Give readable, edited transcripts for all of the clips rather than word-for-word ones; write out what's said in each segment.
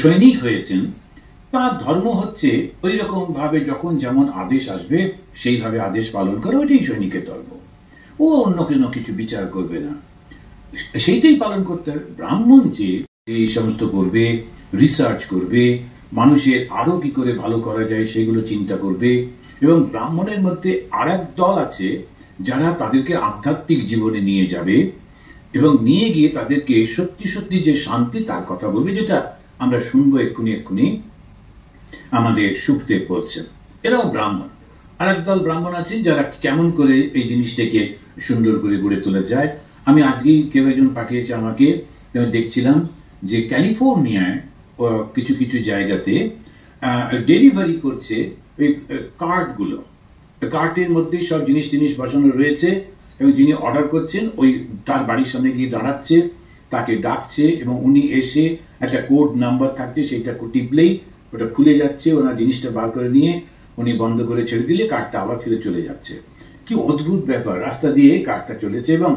সৈনিক হয়েছেন, তার ধর্ম হচ্ছে ওই রকম ভাবে যখন যেমন আদেশ আসবে সেইভাবে আদেশ পালন করা, ওইটাই সৈনিকের ধর্ম। ও অন্য কোনো কিছু বিচার করবে না, সেইটাই পালন করতে হবে। ব্রাহ্মণ যে এই সমস্ত করবে, রিসার্চ করবে, মানুষের আরো কি করে ভালো করা যায় সেগুলো চিন্তা করবে। এবং ব্রাহ্মণের মধ্যে আর এক দল আছে যারা তাদেরকে আধ্যাত্মিক জীবনে নিয়ে যাবে এবং নিয়ে গিয়ে তাদেরকে সত্যি সত্যি যে শান্তি তার কথা বলবে, যেটা আমরা শুনবো এক্ষুনি আমাদের সুখদেব বলছেন। এরাও ব্রাহ্মণ। আর একদল ব্রাহ্মণ আছেন যারা কেমন করে এই জিনিসটাকে সুন্দর করে গড়ে তোলা যায়। আমি আজকেই কেউ একজন পাঠিয়েছে আমাকে, দেখছিলাম যে ক্যালিফোর্নিয়ায় কিছু কিছু জায়গাতে ডেলিভারি করছে ওই কার্টগুলো, কার্টের মধ্যে সব জিনিস বসানো রয়েছে এবং যিনি অর্ডার করছেন ওই তার বাড়ির সামনে গিয়ে দাঁড়াচ্ছে, তাকে ডাকছে এবং উনি এসে একটা কোড নাম্বার থাকছে, সেইটা টিপলেই ওটা খুলে যাচ্ছে, ওনার জিনিসটা বার করে নিয়ে উনি বন্ধ করে ছেড়ে দিলে কার্ডটা আবার ফিরে চলে যাচ্ছে। কি অদ্ভুত ব্যাপার, রাস্তা দিয়ে কার্ডটা চলেছে। এবং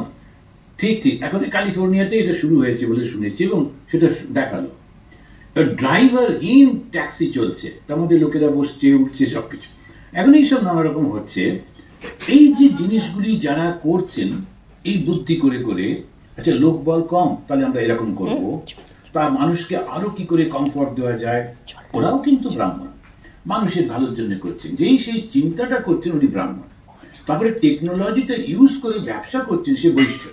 ঠিক এখন ক্যালিফোর্নিয়াতে এটা শুরু হয়েছে বলে শুনেছি এবং সেটা দেখালো। ড্রাইভারহীন ট্যাক্সি চলছে, তার মধ্যে লোকেরা বসছে উঠছে সবকিছু। এখন এইসব নানা রকম হচ্ছে। এই যে জিনিসগুলি যারা করছেন এই বুদ্ধি করে করে, আচ্ছা লোকবল কম, তাহলে আমরা এরকম করব, তা মানুষকে আরো কি করে কমফর্ট দেওয়া যায়। ওরাও কিন্তু ব্রাহ্মণ, মানুষের ভালোর জন্য করছেন, যেই সেই চিন্তাটা করছেন উনি ব্রাহ্মণ। তারপরে টেকনোলজিটা ইউজ করে ব্যবসা করছেন সে বৈশ্য।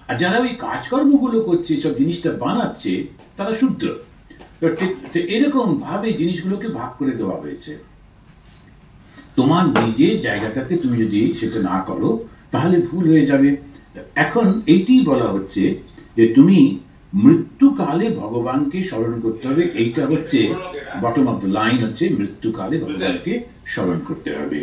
আর যারা ওই কাজকর্মগুলো করছে, সব জিনিসটা বানাচ্ছে, তারা শূদ্র। তো এরকম ভাবে জিনিসগুলোকে ভাগ করে দেওয়া হয়েছে। তোমার নিজের জায়গাটাতে তুমি যদি সেটা না করো তাহলে ভুল হয়ে যাবে। এখন এইটি বলা হচ্ছে যে তুমি মৃত্যুকালে ভগবানকে স্মরণ করতে হবে। এইটা হচ্ছে বটম অফ দ্য লাইন, হচ্ছে মৃত্যুকালে ভগবানকে স্মরণ করতে হবে।